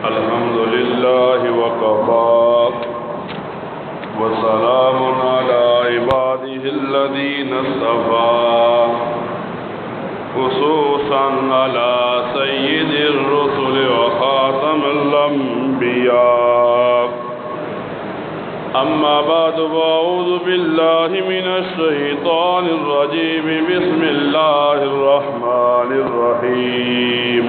الحمد لله وكفى وسلام على عباده الذين اصطفى خصوصا على سيد الرسل وخاتم الأنبياء أما بعد فأعوذ بالله من الشيطان الرجيم بسم الله الرحمن الرحيم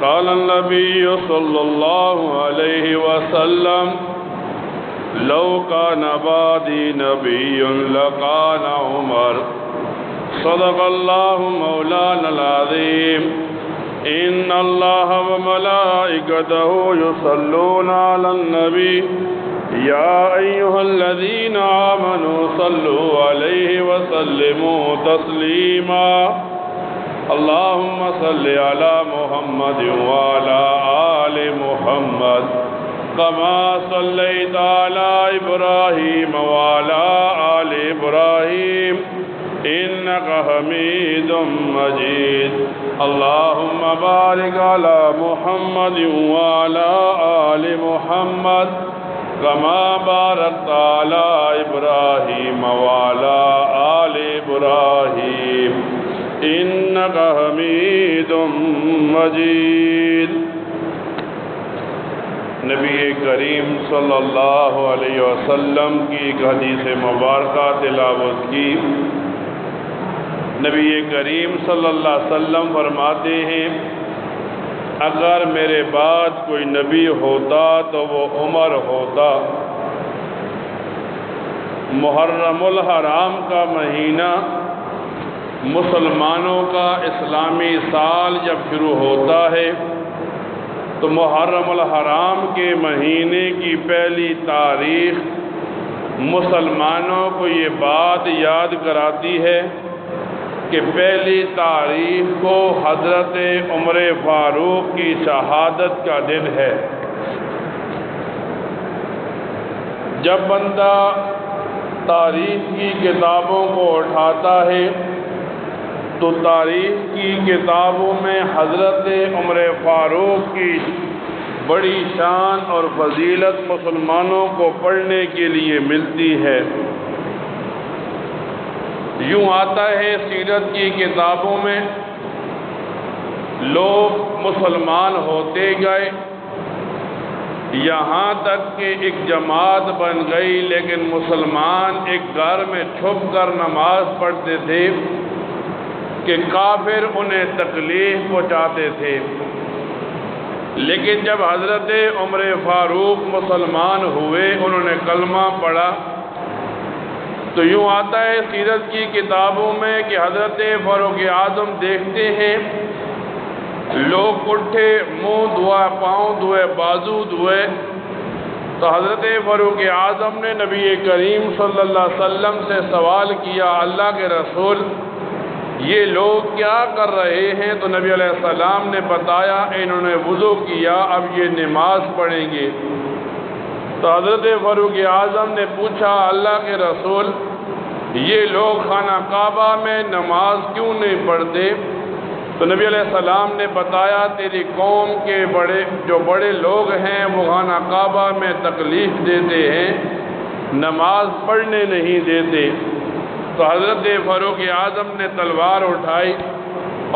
قال النبي صلى الله عليه وسلم لو كان بعدي نبي لكان عمر صدق الله مولانا العظيم إن الله وملائكته يصلون على النبي يا أيها الذين آمنوا صلوا عليه وسلموا تسليما اللهم صل على محمد وعلى آل محمد كما صليت على إبراهيم وعلى آل إبراهيم إنك حميد مجيد اللهم بارك على محمد وعلى آل محمد كما باركت على إبراهيم وعلى آل إبراهيم إنك حميد مجيد نبی کریم صلی اللہ علیہ وسلم کی ایک حدیث مبارکہ تلاوت کی۔ نبی کریم صلی اللہ علیہ وسلم فرماتے ہیں اگر میرے بعد کوئی نبی ہوتا تو وہ عمر ہوتا۔ محرم الحرام کا مہینہ مسلمانوں کا اسلامی سال جب شروع ہوتا ہے تو محرم الحرام کے مہینے کی پہلی تاریخ مسلمانوں کو یہ بات یاد کراتی ہے کہ پہلی تاریخ کو حضرت عمر فاروق کی شہادت کا دن ہے۔ جب بندہ تاریخ کی کتابوں کو اٹھاتا ہے تو تاریخ کی کتابوں میں حضرت عمر فاروق کی بڑی شان اور فضیلت مسلمانوں کو پڑھنے کے لیے ملتی ہے۔ یوں آتا ہے سیرت کی کتابوں میں لوگ مسلمان ہوتے گئے یہاں تک کہ ایک جماعت بن گئی، لیکن مسلمان ایک گھر میں چھپ کر نماز پڑھتے تھے کہ کافر انہیں تکلیف پہنچاتے تھے۔ لیکن جب حضرت عمر فاروق مسلمان ہوئے، انہوں نے کلمہ پڑھا تو یوں آتا ہے سیرت کی کتابوں میں کہ حضرت فاروق اعظم دیکھتے ہیں لوگ اٹھے، منہ دھوئے، پاؤں دھوئے، بازو دھوئے، تو حضرت فاروق اعظم نے نبی کریم صلی اللہ علیہ وسلم سے سوال کیا اللہ کے رسول یہ لوگ کیا کر رہے ہیں؟ تو نبی علیہ السلام نے بتایا انہوں نے وضو کیا، اب یہ نماز پڑھیں گے۔ تو حضرت فاروق اعظم نے پوچھا اللہ کے رسول یہ لوگ خانہ کعبہ میں نماز کیوں نہیں پڑھتے؟ تو نبی علیہ السلام نے بتایا تیری قوم کے جو بڑے لوگ ہیں وہ خانہ کعبہ میں تکلیف دیتے ہیں، نماز پڑھنے نہیں دیتے۔ تو حضرت فاروق اعظم نے تلوار اٹھائی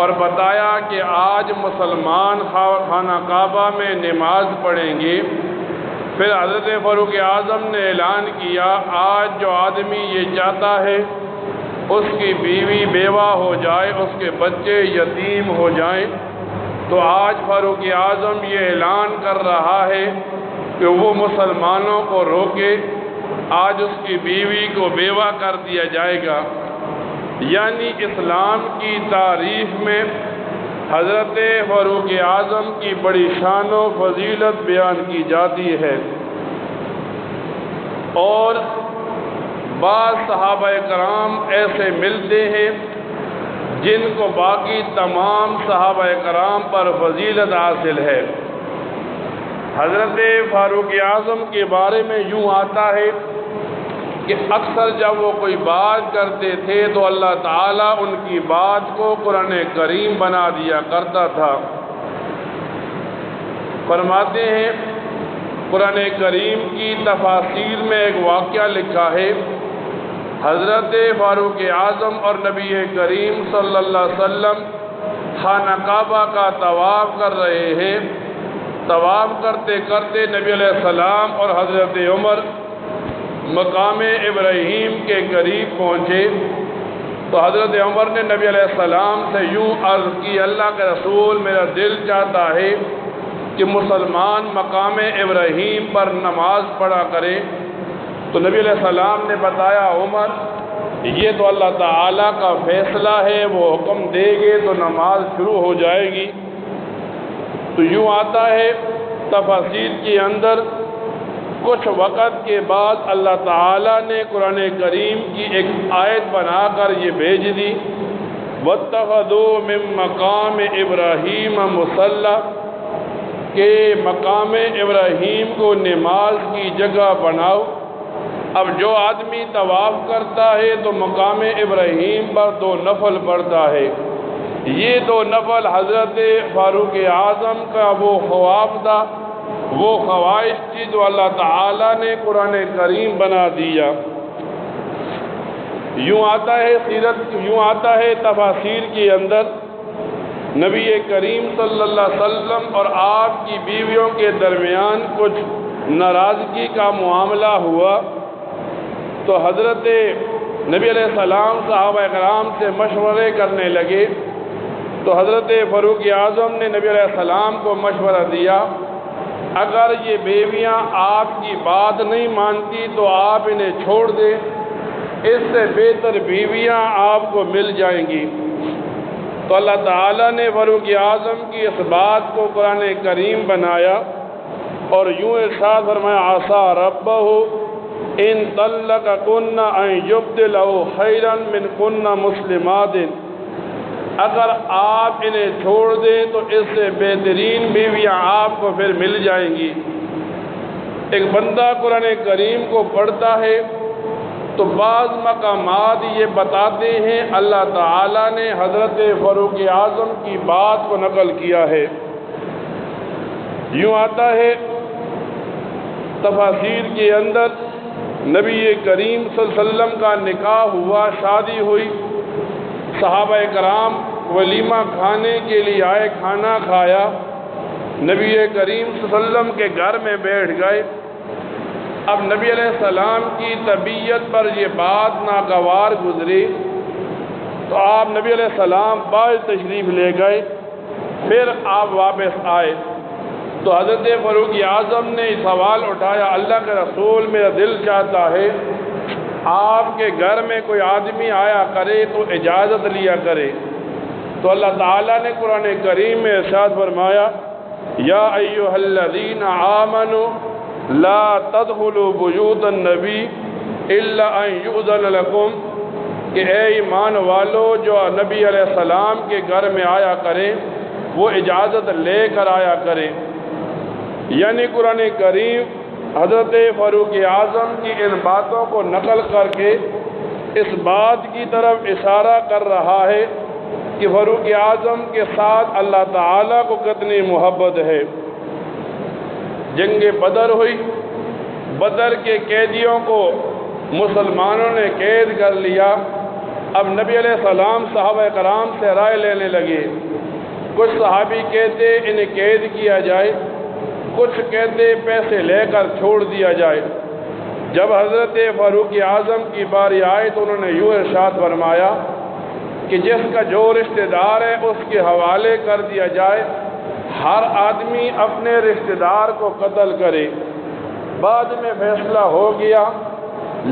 اور بتایا کہ آج مسلمان خانہ کعبہ میں نماز پڑھیں گے۔ پھر حضرت فاروق اعظم نے اعلان کیا آج جو آدمی یہ چاہتا ہے اس کی بیوی بیوہ ہو جائے، اس کے بچے یتیم ہو جائیں، تو آج فاروق اعظم یہ اعلان کر رہا ہے کہ وہ مسلمانوں کو روکے، آج اس کی بیوی کو بیوہ کر دیا جائے گا۔ یعنی اسلام کی تاریخ میں حضرت فاروق اعظم کی بڑی شان و فضیلت بیان کی جاتی ہے۔ اور بعض صحابہ کرام ایسے ملتے ہیں جن کو باقی تمام صحابہ کرام پر فضیلت حاصل ہے۔ حضرت فاروق اعظم کے بارے میں یوں آتا ہے کہ اکثر جب وہ کوئی بات کرتے تھے تو اللہ تعالیٰ ان کی بات کو قرآن کریم بنا دیا کرتا تھا۔ فرماتے ہیں قرآن کریم کی تفاسیر میں ایک واقعہ لکھا ہے، حضرت فاروق اعظم اور نبی کریم صلی اللہ علیہ وسلم خانہ کعبہ کا طواف کر رہے ہیں۔ طواف کرتے کرتے نبی علیہ السلام اور حضرت عمر مقام ابراہیم کے قریب پہنچے تو حضرت عمر نے نبی علیہ السلام سے یوں عرض کی، اللہ کے رسول، میرا دل چاہتا ہے کہ مسلمان مقام ابراہیم پر نماز پڑھا کرے۔ تو نبی علیہ السلام نے بتایا، عمر یہ تو اللہ تعالیٰ کا فیصلہ ہے، وہ حکم دے گے تو نماز شروع ہو جائے گی۔ تو یوں آتا ہے تفاسیر کے اندر، کچھ وقت کے بعد اللہ تعالیٰ نے قرآن کریم کی ایک آیت بنا کر یہ بھیج دی، وَاتَّخَذُوا مِن مَّقَامِ إِبْرَاهِيمَ مُصَلًّى، کہ مقام ابراہیم کو نماز کی جگہ بناؤ۔ اب جو آدمی طواف کرتا ہے تو مقام ابراہیم پر 2 نفل پڑھتا ہے۔ یہ 2 نفل حضرت فاروق اعظم کا وہ خواب تھا، وہ خواہش تھی جو اللہ تعالیٰ نے قرآن کریم بنا دیا۔ یوں آتا ہے تفاسیر کے اندر، نبی کریم صلی اللہ علیہ وسلم اور آپ کی بیویوں کے درمیان کچھ ناراضگی کا معاملہ ہوا تو حضرت نبی علیہ السلام صحابہ کرام سے مشورے کرنے لگے۔ تو حضرت فاروق اعظم نے نبی علیہ السلام کو مشورہ دیا، اگر یہ بیویاں آپ کی بات نہیں مانتی تو آپ انہیں چھوڑ دیں، اس سے بہتر بیویاں آپ کو مل جائیں گی۔ تو اللہ تعالیٰ نے فاروق اعظم کی اس بات کو قرآن کریم بنایا اور یوں ارشاد فرمایا، عَسَىٰ رَبَّهُ إِن طَلَّقَكُنَّ أَن يُبْدِلَهُ خَيْرًا مِّنكُنَّ مُسْلِمَاتٍ، اگر آپ انہیں چھوڑ دیں تو اس سے بہترین بیویاں آپ کو پھر مل جائیں گی۔ ایک بندہ قرآن کریم کو پڑھتا ہے تو بعض مقامات یہ بتاتے ہیں اللہ تعالیٰ نے حضرت فاروق اعظم کی بات کو نقل کیا ہے۔ یوں آتا ہے تفاسیر کے اندر، نبی کریم صلی اللہ علیہ وسلم کا نکاح ہوا، شادی ہوئی، صحابہ کرام ولیمہ کھانے کے لیے آئے، کھانا کھایا، نبی کریم صلی اللہ علیہ وسلم کے گھر میں بیٹھ گئے۔ اب نبی علیہ السلام کی طبیعت پر یہ بات ناگوار گزری تو آپ نبی علیہ السلام باہر تشریف لے گئے، پھر آپ واپس آئے تو حضرت فاروق اعظم نے سوال اٹھایا، اللہ کے رسول، میرا دل چاہتا ہے آپ کے گھر میں کوئی آدمی آیا کرے تو اجازت لیا کرے۔ تو اللہ تعالیٰ نے قرآن کریم میں ارشاد فرمایا، یا ایھا الذین آمنوا لا تدخلوا بیوت النبی الا ان یؤذن لکم، کہ اے ایمان والو جو نبی علیہ السلام کے گھر میں آیا کریں وہ اجازت لے کر آیا کریں۔ یعنی قرآن کریم حضرت فاروق اعظم کی ان باتوں کو نقل کر کے اس بات کی طرف اشارہ کر رہا ہے کہ فاروق اعظم کے ساتھ اللہ تعالیٰ کو کتنی محبت ہے۔ جنگ بدر ہوئی، بدر کے قیدیوں کو مسلمانوں نے قید کر لیا۔ اب نبی علیہ السلام صحابہ کرام سے رائے لینے لگے، کچھ صحابی کہتے انہیں قید کیا جائے، کچھ کہتے پیسے لے کر چھوڑ دیا جائے۔ جب حضرت فاروق اعظم کی باری آئی تو انہوں نے یوں ارشاد فرمایا کہ جس کا جو رشتہ دار ہے اس کے حوالے کر دیا جائے، ہر آدمی اپنے رشتہ دار کو قتل کرے۔ بعد میں فیصلہ ہو گیا،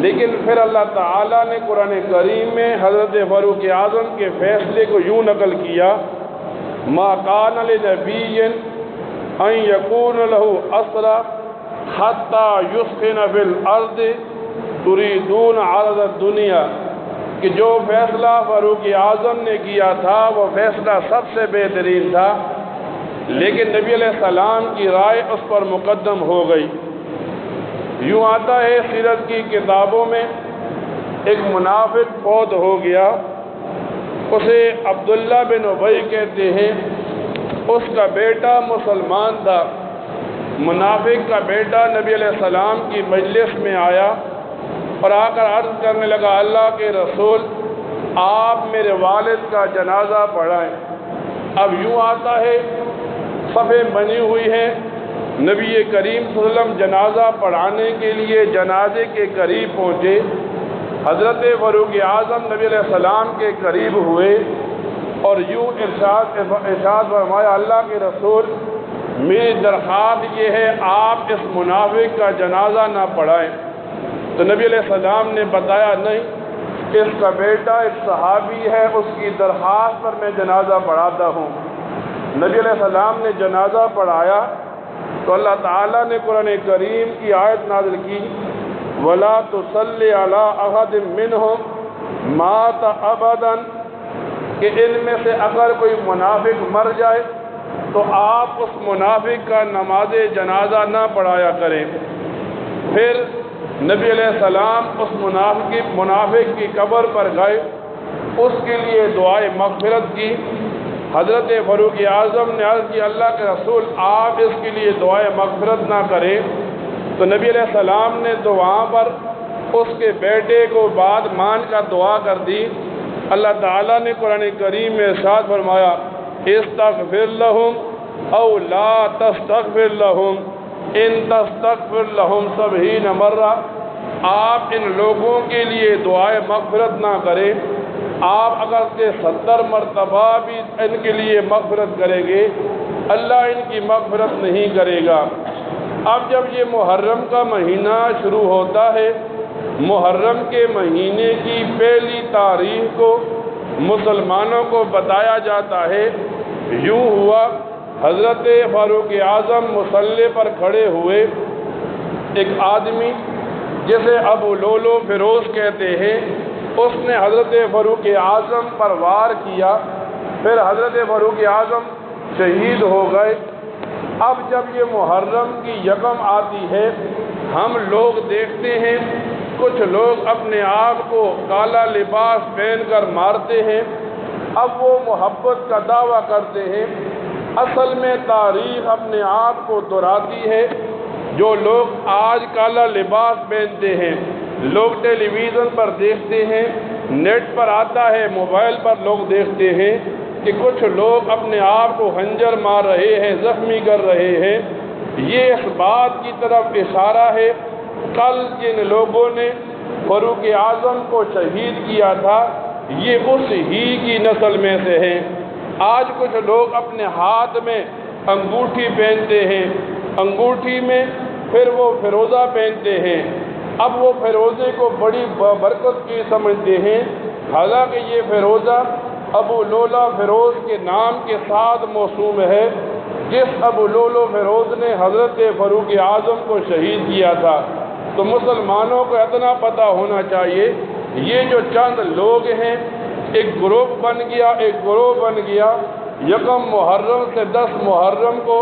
لیکن پھر اللہ تعالیٰ نے قرآن کریم میں حضرت فاروق اعظم کے فیصلے کو یوں نقل کیا، ما کان لنبی ان یکون لہ اسرا حتی یسخن فی الارض تریدون عرض الدنیا، کہ جو فیصلہ فاروق اعظم نے کیا تھا وہ فیصلہ سب سے بہترین تھا، لیکن نبی علیہ السلام کی رائے اس پر مقدم ہو گئی۔ یوں آتا ہے سیرت کی کتابوں میں ایک منافق فوت ہو گیا، اسے عبداللہ بن ابی کہتے ہیں، اس کا بیٹا مسلمان تھا۔ منافق کا بیٹا نبی علیہ السلام کی مجلس میں آیا اور آ کر عرض کرنے لگا، اللہ کے رسول آپ میرے والد کا جنازہ پڑھائیں۔ اب یوں آتا ہے، صفیں بنی ہوئی ہیں، نبی کریم صلی اللہ علیہ وسلم جنازہ پڑھانے کے لیے جنازے کے قریب پہنچے، حضرت فاروق اعظم نبی علیہ السلام کے قریب ہوئے اور یوں ارشاد فرمایا، اللہ کے رسول میری درخواست یہ ہے آپ اس منافق کا جنازہ نہ پڑھائیں۔ تو نبی علیہ السلام نے بتایا، نہیں، اس کا بیٹا ایک صحابی ہے، اس کی درخواست پر میں جنازہ پڑھاتا ہوں۔ نبی علیہ السلام نے جنازہ پڑھایا تو اللہ تعالیٰ نے قرآن کریم کی آیت نازل کی، وَلَا تُصَلِّ عَلَىٰ أَحَدٍ مِّنْهُمْ مَاتَ أَبَدًا، کہ ان میں سے اگر کوئی منافق مر جائے تو آپ اس منافق کا نماز جنازہ نہ پڑھایا کریں۔ پھر نبی علیہ السلام اس منافق کی قبر پر گئے، اس کے لیے دعائے مغفرت کی۔ حضرت فاروق اعظم نے عرض کی، اللہ کے رسول آپ اس کے لیے دعائے مغفرت نہ کریں۔ تو نبی علیہ السلام نے تو وہاں پر اس کے بیٹے کو بات مان کر دعا کر دی۔ اللہ تعالیٰ نے قرآن کریم میں ارشاد فرمایا، استغفر لہم او لا تستغفر لہم ان تستغفر لہم 70 مرہ، آپ ان لوگوں کے لیے دعائے مغفرت نہ کریں، آپ اگر سے 70 مرتبہ بھی ان کے لیے مغفرت کریں گے، اللہ ان کی مغفرت نہیں کرے گا۔ اب جب یہ محرم کا مہینہ شروع ہوتا ہے، محرم کے مہینے کی پہلی تاریخ کو مسلمانوں کو بتایا جاتا ہے۔ یوں ہوا، حضرت فاروق اعظم مصلی پر کھڑے ہوئے، ایک آدمی جسے ابو لولو فیروز کہتے ہیں، اس نے حضرت فاروق اعظم پر وار کیا، پھر حضرت فاروق اعظم شہید ہو گئے۔ اب جب یہ محرم کی یکم آتی ہے، ہم لوگ دیکھتے ہیں کچھ لوگ اپنے آپ کو کالا لباس پہن کر مارتے ہیں، اب وہ محبت کا دعویٰ کرتے ہیں۔ اصل میں تاریخ اپنے آپ کو دہراتی ہے۔ جو لوگ آج کالا لباس پہنتے ہیں، لوگ ٹیلی ویژن پر دیکھتے ہیں، نیٹ پر آتا ہے، موبائل پر لوگ دیکھتے ہیں کہ کچھ لوگ اپنے آپ کو خنجر مار رہے ہیں، زخمی کر رہے ہیں۔ یہ اس بات کی طرف اشارہ ہے، کل جن لوگوں نے فاروق اعظم کو شہید کیا تھا، یہ اس ہی کی نسل میں سے ہیں۔ آج کچھ لوگ اپنے ہاتھ میں انگوٹھی پہنتے ہیں، انگوٹھی میں پھر وہ فیروزہ پہنتے ہیں، اب وہ فیروزے کو بڑی برکت کی سمجھتے ہیں، حالانکہ یہ فیروزہ ابو لولا فیروز کے نام کے ساتھ موسوم ہے، جس ابو لولو فیروز نے حضرت فاروق اعظم کو شہید کیا تھا۔ تو مسلمانوں کو اتنا پتہ ہونا چاہیے، یہ جو چند لوگ ہیں، ایک گروپ بن گیا، یکم محرم سے 10 محرم کو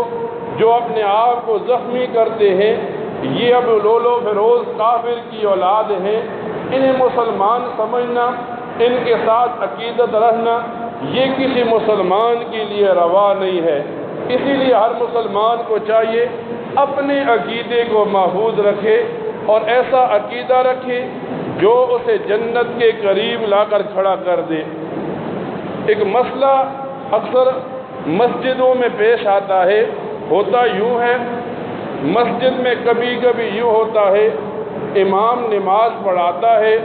جو اپنے آپ کو زخمی کرتے ہیں، یہ ابو لولو فیروز کافر کی اولاد ہیں۔ انہیں مسلمان سمجھنا، ان کے ساتھ عقیدت رہنا، یہ کسی مسلمان کے لیے روا نہیں ہے۔ اسی لیے ہر مسلمان کو چاہیے اپنے عقیدے کو محفوظ رکھے اور ایسا عقیدہ رکھے جو اسے جنت کے قریب لا کر کھڑا کر دے۔ ایک مسئلہ اکثر مسجدوں میں پیش آتا ہے، ہوتا یوں ہے، مسجد میں کبھی کبھی یوں ہوتا ہے، امام نماز پڑھاتا ہے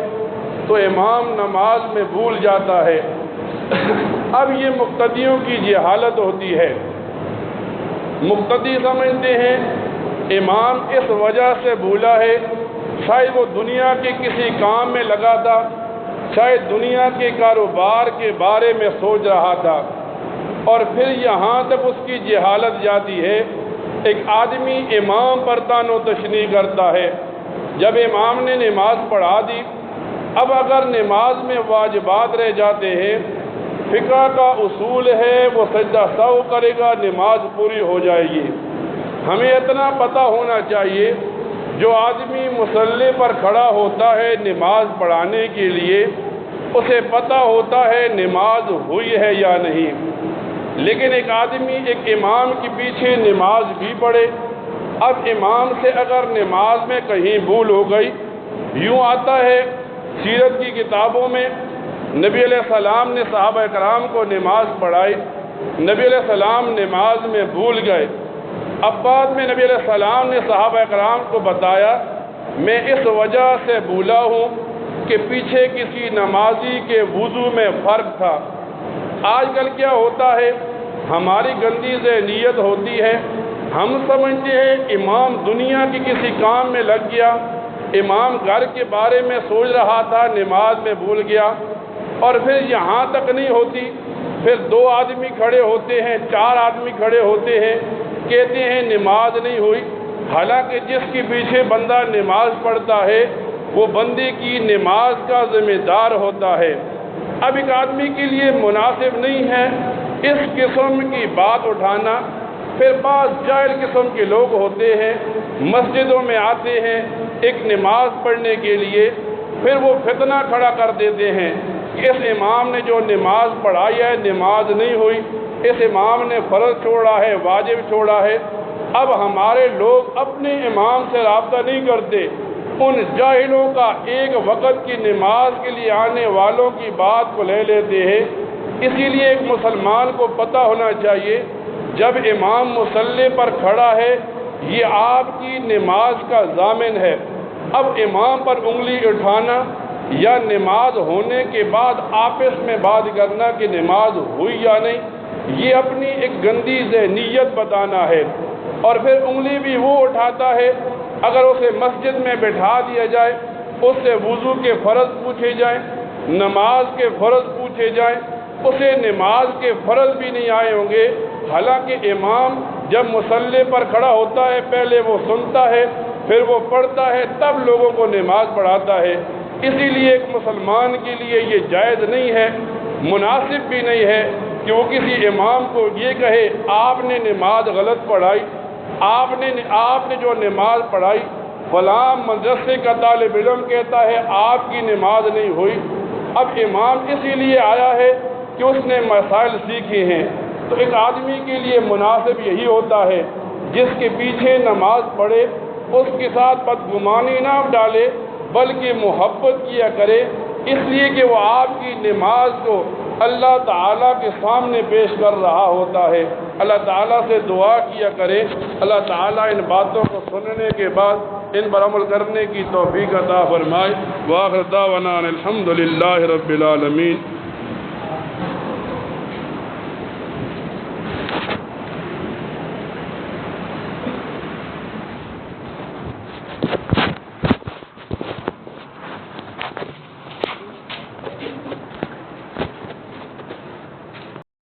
تو امام نماز میں بھول جاتا ہے۔ اب یہ مقتدیوں کی جہالت ہوتی ہے، مقتدی سمجھتے ہیں امام اس وجہ سے بھولا ہے، شاید وہ دنیا کے کسی کام میں لگا تھا، شاید دنیا کے کاروبار کے بارے میں سوچ رہا تھا، اور پھر یہاں تک اس کی جہالت جاتی ہے۔ ایک آدمی امام پر تان و تشنیع کرتا ہے، جب امام نے نماز پڑھا دی، اب اگر نماز میں واجبات رہ جاتے ہیں، فقہ کا اصول ہے وہ سجدہ سہو کرے گا، نماز پوری ہو جائے گی۔ ہمیں اتنا پتہ ہونا چاہیے، جو آدمی مصلی پر کھڑا ہوتا ہے نماز پڑھانے کے لیے اسے پتہ ہوتا ہے نماز ہوئی ہے یا نہیں، لیکن ایک آدمی ایک امام کے پیچھے نماز بھی پڑھے، اب امام سے اگر نماز میں کہیں بھول ہو گئی، یوں آتا ہے سیرت کی کتابوں میں نبی علیہ السلام نے صحابہ کرام کو نماز پڑھائی، نبی علیہ السلام نماز میں بھول گئے، اب بعد میں نبی علیہ السلام نے صحابہ کرام کو بتایا میں اس وجہ سے بھولا ہوں کہ پیچھے کسی نمازی کے وضو میں فرق تھا۔ آج کل کیا ہوتا ہے، ہماری گندی ذہنیت ہوتی ہے، ہم سمجھتے ہیں امام دنیا کی کسی کام میں لگ گیا، امام گھر کے بارے میں سوچ رہا تھا نماز میں بھول گیا، اور پھر یہاں تک نہیں ہوتی، پھر 2 آدمی کھڑے ہوتے ہیں، 4 آدمی کھڑے ہوتے ہیں، کہتے ہیں نماز نہیں ہوئی، حالانکہ جس کے پیچھے بندہ نماز پڑھتا ہے وہ بندے کی نماز کا ذمہ دار ہوتا ہے۔ اب ایک آدمی کے لیے مناسب نہیں ہے اس قسم کی بات اٹھانا۔ پھر بعض جاہل قسم کے لوگ ہوتے ہیں، مسجدوں میں آتے ہیں ایک نماز پڑھنے کے لیے، پھر وہ فتنہ کھڑا کر دیتے ہیں کہ اس امام نے جو نماز پڑھائی ہے نماز نہیں ہوئی، اس امام نے فرض چھوڑا ہے، واجب چھوڑا ہے۔ اب ہمارے لوگ اپنے امام سے رابطہ نہیں کرتے، ان جاہلوں کا ایک وقت کی نماز کے لیے آنے والوں کی بات کو لے لیتے ہیں۔ اسی لیے ایک مسلمان کو پتہ ہونا چاہیے جب امام مصلی پر کھڑا ہے یہ آپ کی نماز کا ضامن ہے۔ اب امام پر انگلی اٹھانا یا نماز ہونے کے بعد آپس میں بات کرنا کہ نماز ہوئی یا نہیں، یہ اپنی ایک گندی ذہنیت بتانا ہے۔ اور پھر انگلی بھی وہ اٹھاتا ہے، اگر اسے مسجد میں بٹھا دیا جائے، اس سے وضو کے فرض پوچھے جائیں، نماز کے فرض پوچھے جائیں، اسے نماز کے فرض بھی نہیں آئے ہوں گے، حالانکہ امام جب مصلی پر کھڑا ہوتا ہے پہلے وہ سنتا ہے، پھر وہ پڑھتا ہے، تب لوگوں کو نماز پڑھاتا ہے۔ اسی لیے ایک مسلمان کے لیے یہ جائز نہیں ہے، مناسب بھی نہیں ہے کہ وہ کسی امام کو یہ کہے آپ نے نماز غلط پڑھائی، آپ نے جو نماز پڑھائی فلاں مدرسے کا طالب علم کہتا ہے آپ کی نماز نہیں ہوئی۔ اب امام اسی لیے آیا ہے کہ اس نے مسائل سیکھے ہیں، تو ایک آدمی کے لیے مناسب یہی ہوتا ہے جس کے پیچھے نماز پڑھے اس کے ساتھ بدگمانی نہ ڈالے بلکہ محبت کیا کرے، اس لیے کہ وہ آپ کی نماز کو اللہ تعالیٰ کے سامنے پیش کر رہا ہوتا ہے۔ اللہ تعالیٰ سے دعا کیا کرے اللہ تعالیٰ ان باتوں کو سننے کے بعد ان پر عمل کرنے کی توفیق عطا فرمائے۔ وآخر دعوانا ان الحمد للہ رب العالمین۔